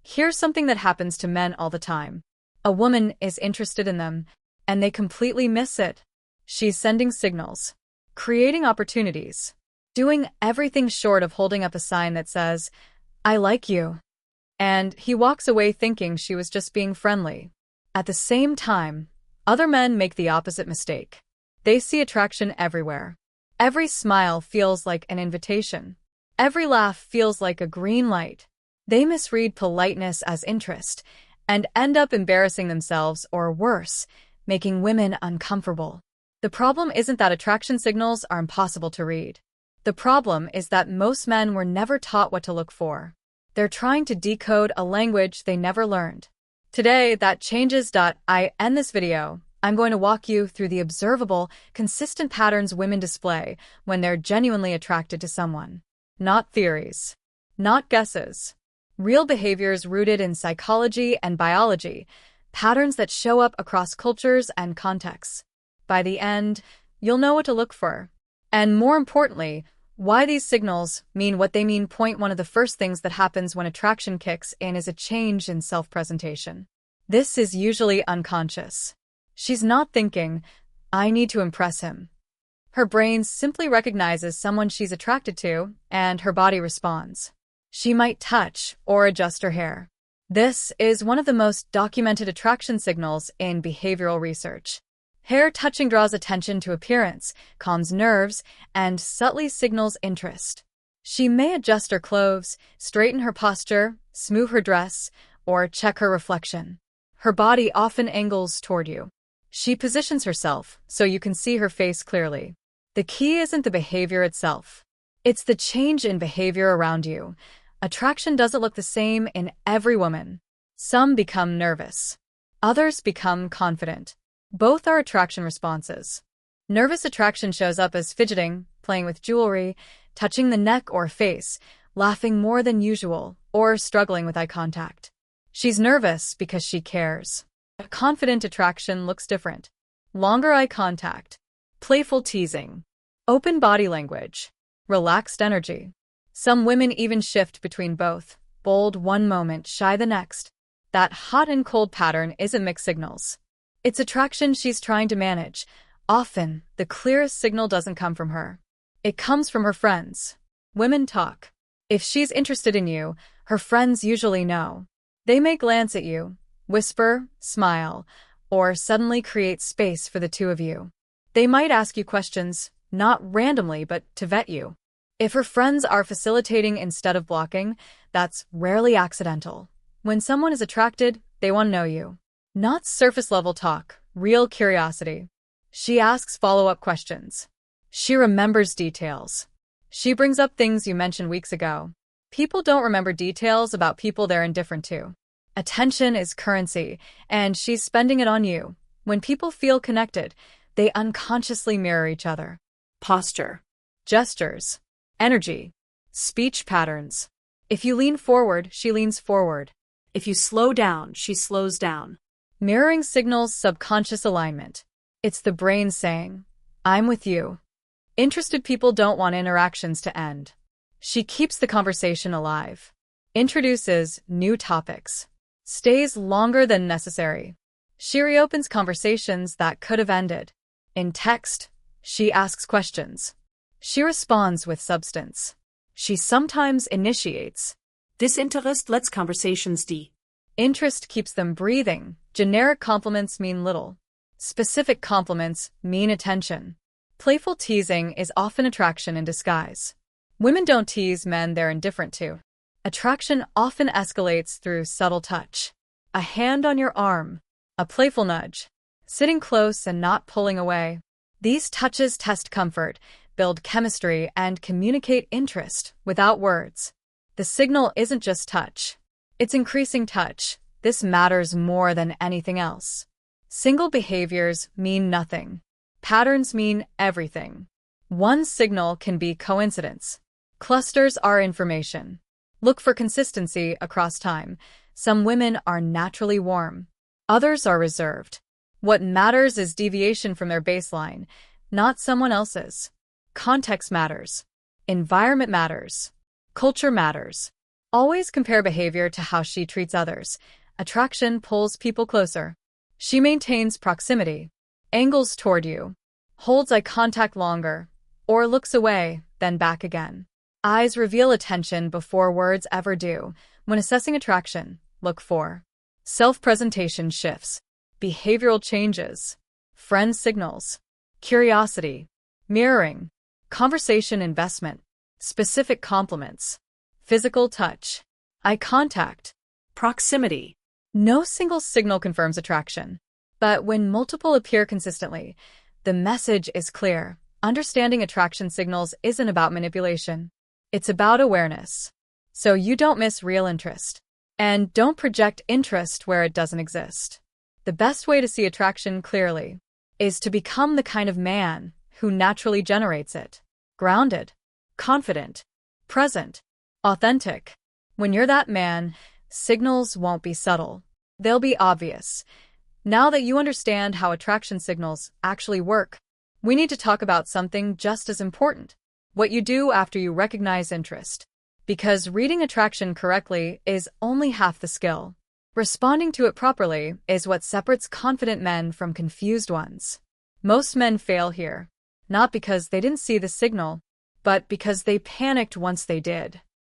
Here's something that happens to men all the time. A woman is interested in them, and they completely miss it. She's sending signals, creating opportunities, doing everything short of holding up a sign that says, "I like you." And he walks away thinking she was just being friendly. At the same time, other men make the opposite mistake. They see attraction everywhere. Every smile feels like an invitation. Every laugh feels like a green light. They misread politeness as interest and end up embarrassing themselves or worse, making women uncomfortable. The problem isn't that attraction signals are impossible to read. The problem is that most men were never taught what to look for. They're trying to decode a language they never learned. Today, that changes. I end this video. I'm going to walk you through the observable, consistent patterns women display when they're genuinely attracted to someone. Not theories. Not guesses. Real behaviors rooted in psychology and biology, patterns that show up across cultures and contexts. By the end, you'll know what to look for. And more importantly, why these signals mean what they mean. Point one of the first things that happens when attraction kicks in is a change in self-presentation. This is usually unconscious. She's not thinking, "I need to impress him." Her brain simply recognizes someone she's attracted to, and her body responds. She might touch or adjust her hair. This is one of the most documented attraction signals in behavioral research. Hair touching draws attention to appearance, calms nerves, and subtly signals interest. She may adjust her clothes, straighten her posture, smooth her dress, or check her reflection. Her body often angles toward you. She positions herself so you can see her face clearly. The key isn't the behavior itself. It's the change in behavior around you. Attraction doesn't look the same in every woman. Some become nervous. Others become confident. Both are attraction responses. Nervous attraction shows up as fidgeting, playing with jewelry, touching the neck or face, laughing more than usual, or struggling with eye contact. She's nervous because she cares. A confident attraction looks different. Longer eye contact, playful teasing, open body language, relaxed energy. Some women even shift between both, bold one moment, shy the next. That hot and cold pattern isn't mixed signals. It's attraction she's trying to manage. Often, the clearest signal doesn't come from her. It comes from her friends. Women talk. If she's interested in you, her friends usually know. They may glance at you, whisper, smile, or suddenly create space for the two of you. They might ask you questions, not randomly but to vet you. If her friends are facilitating instead of blocking, that's rarely accidental. When someone is attracted, they want to know you. Not surface-level talk, real curiosity. She asks follow-up questions. She remembers details. She brings up things you mentioned weeks ago. People don't remember details about people they're indifferent to. Attention is currency, and she's spending it on you. When people feel connected, they unconsciously mirror each other. Posture, gestures, energy, speech patterns. If you lean forward, she leans forward. If you slow down, she slows down. Mirroring signals subconscious alignment. It's the brain saying, "I'm with you." Interested people don't want interactions to end. She keeps the conversation alive. Introduces new topics. Stays longer than necessary. She reopens conversations that could have ended. In text, she asks questions. She responds with substance. She sometimes initiates. Disinterest lets conversations die. Interest keeps them breathing. Generic compliments mean little. Specific compliments mean attention. Playful teasing is often attraction in disguise. Women don't tease men they're indifferent to. Attraction often escalates through subtle touch. A hand on your arm. A playful nudge. Sitting close and not pulling away. These touches test comfort, build chemistry, and communicate interest without words. The signal isn't just touch. It's increasing touch. This matters more than anything else. Single behaviors mean nothing. Patterns mean everything. One signal can be coincidence. Clusters are information. Look for consistency across time. Some women are naturally warm. Others are reserved. What matters is deviation from their baseline, not someone else's. Context matters. Environment matters. Culture matters. Always compare behavior to how she treats others. Attraction pulls people closer. She maintains proximity, angles toward you, holds eye contact longer, or looks away, then back again. Eyes reveal attention before words ever do. When assessing attraction, look for self-presentation shifts, behavioral changes, friend signals, curiosity, mirroring, conversation investment, specific compliments, physical touch, eye contact, Proximity. no single signal confirms attraction. But when multiple appear consistently, the message is clear. Understanding attraction signals isn't about manipulation. It's about awareness. So you don't miss real interest. And don't project interest where it doesn't exist. The best way to see attraction clearly is to become the kind of man who naturally generates it. Grounded, confident, present, authentic. When you're that man, signals won't be subtle. They'll be obvious. Now that you understand how attraction signals actually work, we need to talk about something just as important: what you do after you recognize interest. Because reading attraction correctly is only half the skill. Responding to it properly is what separates confident men from confused ones. Most men fail here, not because they didn't see the signal, but because they panicked once they did.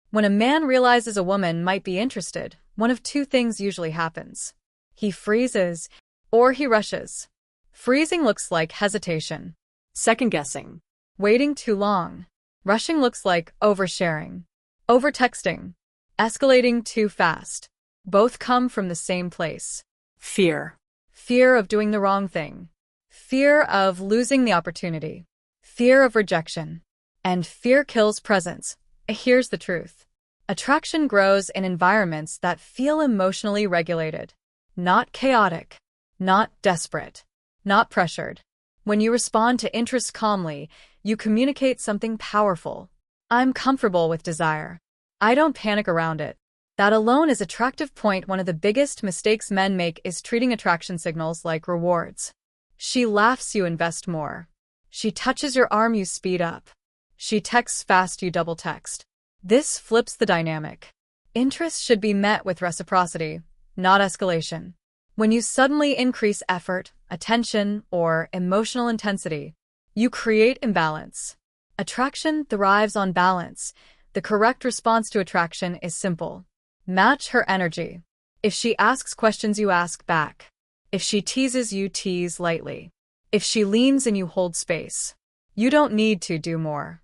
When a man realizes a woman might be interested, one of two things usually happens. He freezes, or he rushes. Freezing looks like hesitation, Second-guessing. waiting too long. Rushing looks like oversharing, overtexting, escalating too fast. Both come from the same place. Fear. Fear of doing the wrong thing. Fear of losing the opportunity. Fear of rejection. And fear kills presence. Here's the truth. Attraction grows in environments that feel emotionally regulated. Not chaotic. Not desperate. Not pressured. When you respond to interest calmly, you communicate something powerful. I'm comfortable with desire. I don't panic around it. That alone is attractive point. One of the biggest mistakes men make is treating attraction signals like rewards. She laughs, you invest more. She touches your arm, you speed up. She texts fast, you double text. This flips the dynamic. Interest should be met with reciprocity, not escalation. When you suddenly increase effort, attention, or emotional intensity, you create imbalance. Attraction thrives on balance. The correct response to attraction is simple. Match her energy. If she asks questions, you ask back. If she teases, you tease lightly. If she leans in, you hold space. You don't need to do more.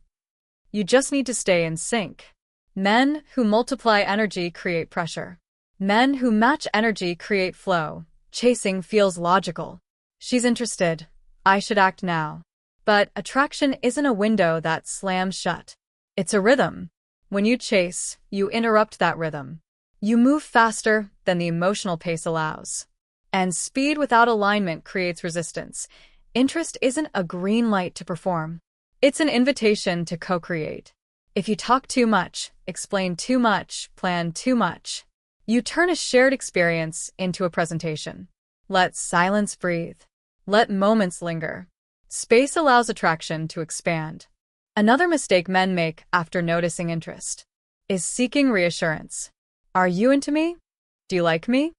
You just need to stay in sync. Men who multiply energy create pressure. Men who match energy create flow. Chasing feels logical. She's interested. I should act now. But attraction isn't a window that slams shut. It's a rhythm. When you chase, you interrupt that rhythm. You move faster than the emotional pace allows. And speed without alignment creates resistance. Interest isn't a green light to perform. It's an invitation to co-create. If you talk too much, explain too much, plan too much, you turn a shared experience into a presentation. Let silence breathe. Let moments linger. Space allows attraction to expand. Another mistake men make after noticing interest is seeking reassurance. Are you into me? Do you like me?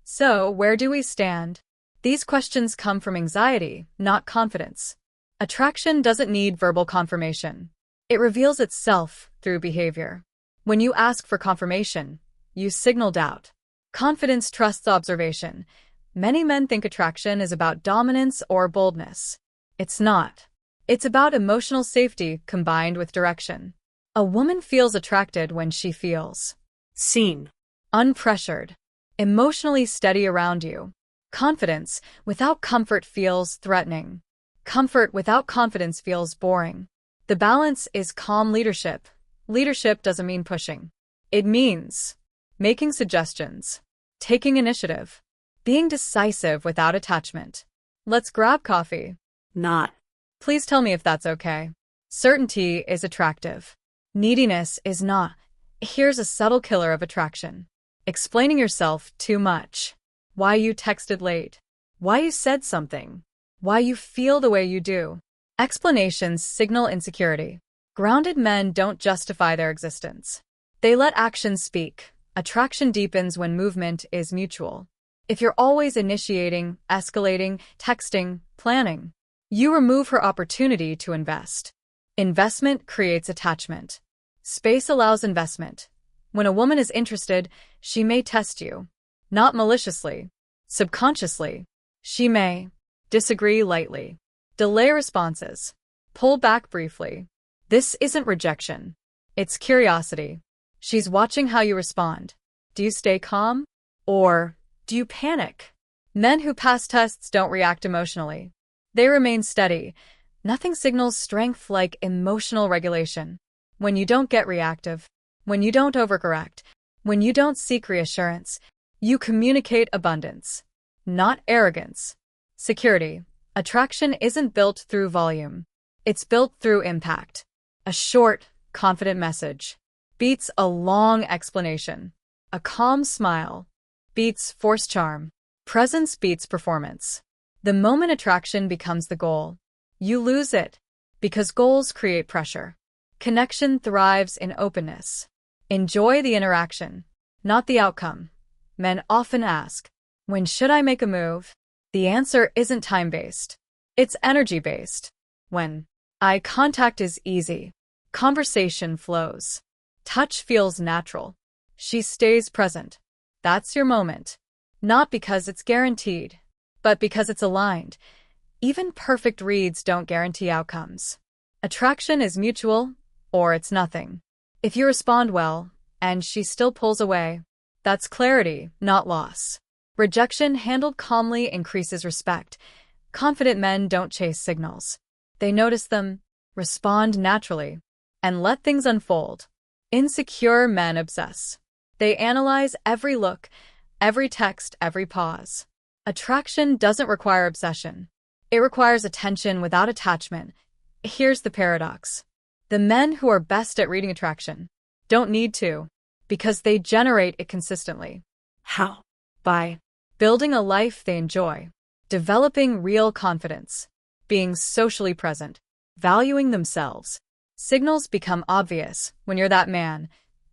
So, where do we stand? These questions come from anxiety, not confidence. Attraction doesn't need verbal confirmation. It reveals itself through behavior. When you ask for confirmation, you signal doubt. Confidence trusts observation. Many men think attraction is about dominance or boldness. It's not. It's about emotional safety combined with direction. A woman feels attracted when she feels Seen. unpressured, emotionally steady around you. Confidence without comfort feels threatening. Comfort without confidence feels boring. The balance is calm leadership. Leadership doesn't mean pushing. It means making suggestions, taking initiative, being decisive without attachment. Let's grab coffee. Not. Please tell me if that's okay. Certainty is attractive. Neediness is not. Here's a subtle killer of attraction. Explaining yourself too much. Why you texted late. Why you said something. Why you feel the way you do. Explanations signal insecurity. Grounded men don't justify their existence. They let actions speak. Attraction deepens when movement is mutual. If you're always initiating, escalating, texting, planning, you remove her opportunity to invest. Investment creates attachment. Space allows investment. When a woman is interested, she may test you. Not maliciously. Subconsciously. She may disagree lightly. Delay responses. Pull back briefly. This isn't rejection. It's curiosity. She's watching how you respond. Do you stay calm? Or do you panic? Men who pass tests don't react emotionally. They remain steady. Nothing signals strength like emotional regulation. When you don't get reactive, when you don't overcorrect, when you don't seek reassurance, you communicate abundance, not arrogance. Security. Attraction isn't built through volume. It's built through impact. A short, confident message beats a long explanation. A calm smile beats forced charm. Presence beats performance. The moment attraction becomes the goal, you lose it, because goals create pressure. Connection thrives in openness. Enjoy the interaction, not the outcome. Men often ask, when should I make a move? The answer isn't time-based. It's energy-based. When eye contact is easy, conversation flows, touch feels natural, she stays present. That's your moment. Not because it's guaranteed, but because it's aligned. Even perfect reads don't guarantee outcomes. Attraction is mutual, or it's nothing. If you respond well, and she still pulls away, that's clarity, not loss. Rejection handled calmly increases respect. Confident men don't chase signals. They notice them, respond naturally, and let things unfold. Insecure men obsess. They analyze every look, every text, every pause. Attraction doesn't require obsession. It requires attention without attachment. Here's the paradox. The men who are best at reading attraction don't need to, because they generate it consistently. How? By building a life they enjoy, developing real confidence, being socially present, valuing themselves. Signals become obvious when you're that man.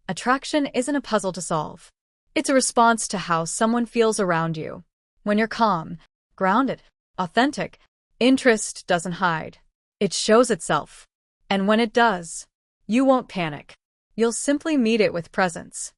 Attraction isn't a puzzle to solve. It's a response to how someone feels around you. When you're calm, grounded, authentic, interest doesn't hide. It shows itself. And when it does, you won't panic. You'll simply meet it with presence.